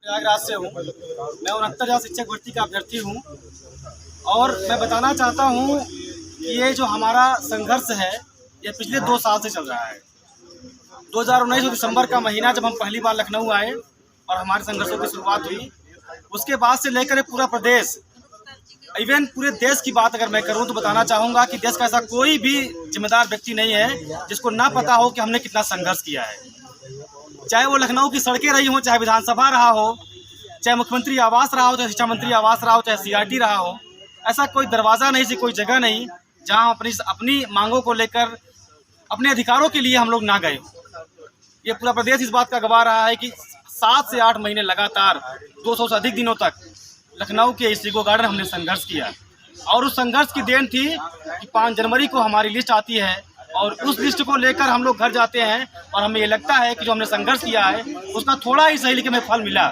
प्रयागराज से हूँ। मैं 69,000 शिक्षक भर्ती का अभ्यर्थी हूँ और मैं बताना चाहता हूँ कि ये जो हमारा संघर्ष है ये पिछले 2 साल से चल रहा है। 2019 दिसंबर का महीना जब हम पहली बार लखनऊ आए और हमारे संघर्षों की शुरुआत हुई, उसके बाद से लेकर पूरा प्रदेश, इवन पूरे देश की बात अगर मैं करूं तो बताना चाहूँगा कि देश का ऐसा कोई भी जिम्मेदार व्यक्ति नहीं है जिसको ना पता हो कि हमने कितना संघर्ष किया है। चाहे वो लखनऊ की सड़कें रही हों, चाहे विधानसभा रहा हो, चाहे मुख्यमंत्री आवास रहा हो, चाहे शिक्षा मंत्री आवास रहा हो, चाहे CRT रहा हो, ऐसा कोई दरवाज़ा नहीं, सी कोई जगह नहीं जहाँ अपनी मांगों को लेकर, अपने अधिकारों के लिए हम लोग ना गए। ये पूरा प्रदेश इस बात का गवाह रहा है कि 7 से 8 महीने लगातार 200 से अधिक दिनों तक लखनऊ के इस इको गार्डन हमने संघर्ष किया और उस संघर्ष की देन थी कि 5 जनवरी को हमारी लिस्ट आती है और उस लिस्ट को लेकर हम लोग घर जाते हैं और हमें ये लगता है कि जो हमने संघर्ष किया है उसका थोड़ा ही सही लेकिन हमें फल मिला।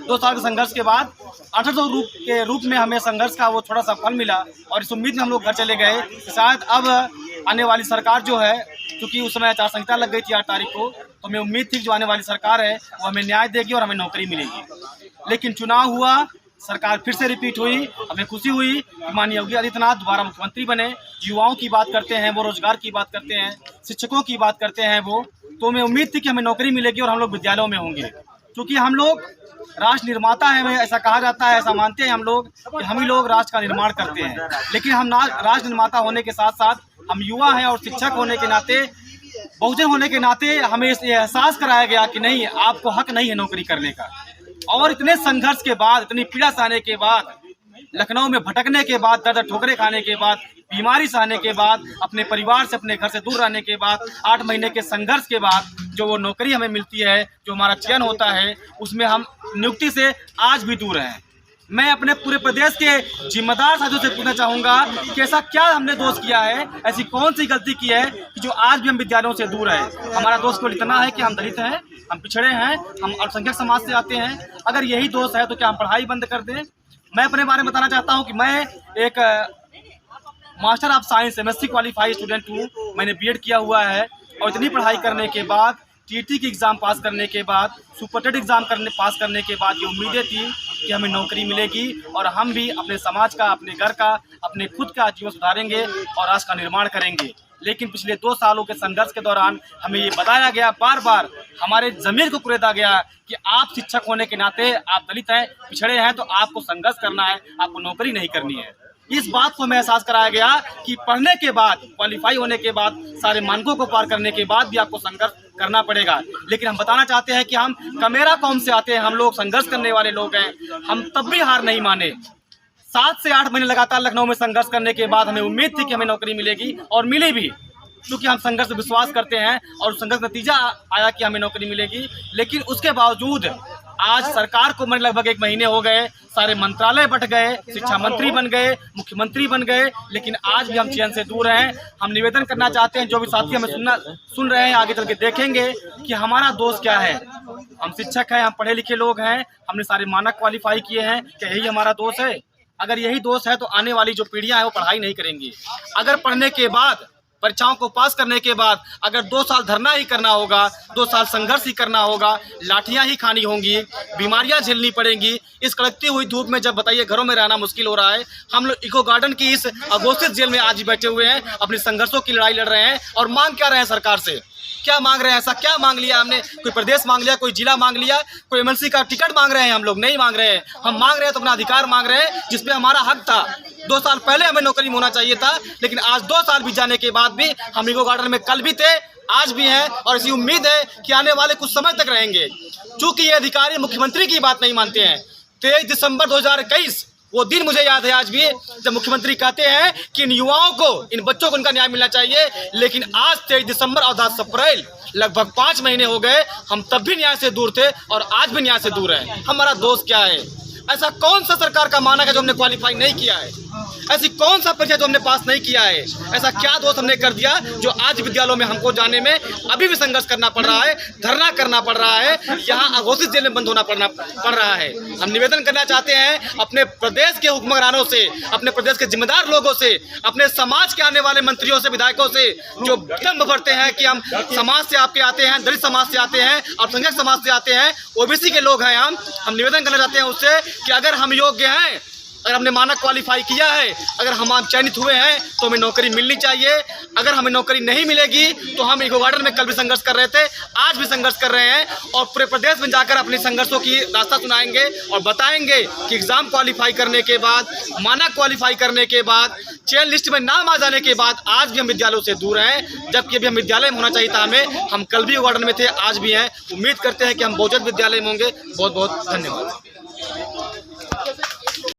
2 साल के संघर्ष के बाद 800 के रूप में हमें संघर्ष का वो थोड़ा सा फल मिला और इस उम्मीद में हम लोग घर चले गए कि शायद अब आने वाली सरकार जो है, क्योंकि उस समय आचार संहिता लग गई थी 8 तारीख को, तो हमें उम्मीद थी कि जो आने वाली सरकार है वो हमें न्याय देगी और हमें नौकरी मिलेगी। लेकिन चुनाव हुआ, सरकार फिर से रिपीट हुई, हमें खुशी हुई कि माननीय योगी आदित्यनाथ दोबारा मुख्यमंत्री बने। युवाओं की बात करते हैं वो, रोजगार की बात करते हैं, शिक्षकों की बात करते हैं वो, तो हमें उम्मीद थी कि हमें नौकरी मिलेगी और हम लोग विद्यालयों में होंगे। क्योंकि हम लोग राष्ट्र निर्माता हैं, ऐसा कहा जाता है, ऐसा मानते हैं हम लोग कि हम ही लोग राष्ट्र का निर्माण करते हैं। लेकिन हम राष्ट्र निर्माता होने के साथ साथ हम युवा हैं और शिक्षक होने के नाते, बहुजन होने के नाते हमें ये एहसास कराया गया कि नहीं, आपको हक नहीं है नौकरी करने का। और इतने संघर्ष के बाद, इतनी पीड़ा सहने के बाद, लखनऊ में भटकने के बाद, दर्द ठोकरे खाने के बाद, बीमारी सहने के बाद, अपने परिवार से, अपने घर से दूर रहने के बाद, 8 महीने के संघर्ष के बाद जो वो नौकरी हमें मिलती है, जो हमारा चयन होता है, उसमें हम नियुक्ति से आज भी दूर हैं। मैं अपने पूरे प्रदेश के जिम्मेदार साथियों से पूछना चाहूँगा कि ऐसा क्या हमने दोष किया है, ऐसी कौन सी गलती की है कि जो आज भी हम विद्यालयों से दूर हैं। हमारा दोष केवल इतना है कि हम दलित हैं, हम पिछड़े हैं, हम अल्पसंख्यक समाज से आते हैं। अगर यही दोष है तो क्या हम पढ़ाई बंद कर दें? मैं अपने बारे में बताना चाहता हूँ कि मैं एक master of science MSc qualified student हूँ। मैंने B.Ed किया हुआ है और इतनी पढ़ाई करने के बाद, TET की एग्ज़ाम पास करने के बाद, सुपर टेट एग्ज़ाम पास करने के बाद ये उम्मीदें थी कि हमें नौकरी मिलेगी और हम भी अपने समाज का, अपने घर का, अपने खुद का जीवन सुधारेंगे और राष्ट्र का निर्माण करेंगे। लेकिन पिछले 2 सालों के संघर्ष के दौरान हमें ये बताया गया, बार बार हमारे ज़मीर को कुरेदा गया कि आप शिक्षक होने के नाते, आप दलित हैं, पिछड़े हैं, तो आपको संघर्ष करना है, आपको नौकरी नहीं करनी है। इस बात को हमें एहसास कराया गया कि पढ़ने के बाद, क्वालिफाई होने के बाद, सारे मानकों को पार करने के बाद भी आपको संघर्ष करना पड़ेगा। लेकिन हम बताना चाहते हैं कि हम कमेरा कौम से आते हैं, हम लोग संघर्ष करने वाले लोग हैं, हम तब भी हार नहीं माने। 7 से 8 महीने लगातार लखनऊ में संघर्ष करने के बाद हमें उम्मीद थी कि हमें नौकरी मिलेगी और मिली भी, क्योंकि हम संघर्ष में विश्वास करते हैं और संघर्ष नतीजा आया कि हमें नौकरी मिलेगी। लेकिन उसके बावजूद आज सरकार को लगभग 1 महीने हो गए, सारे मंत्रालय बट गए, शिक्षा मंत्री बन गए, मुख्यमंत्री बन गए, लेकिन आज भी हम चयन से दूर हैं। हम निवेदन करना चाहते हैं, जो भी साथी हमें सुन रहे हैं, आगे चल के देखेंगे कि हमारा दोष क्या है। हम शिक्षक हैं, हम पढ़े लिखे लोग हैं, हमने सारे मानक क्वालिफाई किए हैं, क्या यही हमारा दोष है? अगर यही दोष है तो आने वाली जो पीढ़ियां हैं वो पढ़ाई नहीं करेंगी। अगर पढ़ने के बाद, परीक्षाओं को पास करने के बाद अगर 2 साल धरना ही करना होगा, 2 साल संघर्ष ही करना होगा, लाठियां ही खानी होंगी, बीमारियां झेलनी पड़ेंगी, इस कड़कती हुई धूप में जब बताइए घरों में रहना मुश्किल हो रहा है, हम लोग इको गार्डन की इस अघोषित जेल में आज ही बैठे हुए हैं, अपने संघर्षों की लड़ाई लड़ रहे हैं और मांग क्या रहे हैं सरकार से? क्या मांग रहे हैं? ऐसा क्या मांग लिया हमने? कोई प्रदेश मांग लिया, कोई जिला मांग लिया, कोई MLC का टिकट मांग रहे हैं? हम लोग नहीं मांग रहे हैं। हम मांग रहे हैं तो अपना अधिकार मांग रहे हैं, जिसपे हमारा हक था। 2 साल पहले हमें नौकरी में होना चाहिए था, लेकिन आज 2 साल बीत जाने के बाद भी हम इको गार्डन में कल भी थे, आज भी हैं और ऐसी उम्मीद है कि आने वाले कुछ समय तक रहेंगे। चूंकि ये अधिकारी मुख्यमंत्री की बात नहीं मानते हैं। 23 दिसंबर 2021 वो दिन मुझे याद है आज भी, जब मुख्यमंत्री कहते हैं कि इन युवाओं को, इन बच्चों को उनका न्याय मिलना चाहिए। लेकिन आज 23 दिसंबर और 10 अप्रैल, लगभग 5 महीने हो गए, हम तब भी न्याय से दूर थे और आज भी न्याय से दूर हैं। हमारा दोष क्या है? ऐसा कौन सा सरकार का मानक है जो हमने क्वालिफाई नहीं किया है? ऐसी कौन सा परीक्षा जो हमने पास नहीं किया है? ऐसा क्या दोष हमने कर दिया जो आज विद्यालयों में हमको जाने में अभी भी संघर्ष करना पड़ रहा है, धरना करना पड़ रहा है, यहाँ अघोषित जेल में बंद होना पड़ रहा है। हम निवेदन करना चाहते हैं अपने प्रदेश के हुक्मरानों से, अपने प्रदेश के जिम्मेदार लोगों से, अपने समाज के आने वाले मंत्रियों से, विधायकों से, जो दम भरते हैं कि हम समाज से आपके आते हैं, दलित समाज से आते हैं, अल्पसंख्यक समाज से आते हैं, ओबीसी के लोग हैं। हम निवेदन करना चाहते हैं उससे कि अगर हम योग्य हैं, अगर हमने मानक क्वालिफाई किया है, अगर हम चयनित हुए हैं तो हमें नौकरी मिलनी चाहिए। अगर हमें नौकरी नहीं मिलेगी तो हम इको गार्डन में कल भी संघर्ष कर रहे थे, आज भी संघर्ष कर रहे हैं और पूरे प्रदेश में जाकर अपने संघर्षों की रास्ता सुनाएंगे और बताएंगे कि एग्ज़ाम क्वालिफाई करने के बाद, मानक क्वालिफाई करने के बाद, चयन लिस्ट में नाम आ जाने के बाद आज भी हम विद्यालयों से दूर हैं, जबकि अभी हम विद्यालय में होना चाहिए था हमें। हम कल भी इको गार्डन में थे, आज भी हैं। उम्मीद करते हैं कि हम बहुजन विद्यालय में होंगे। बहुत बहुत धन्यवाद।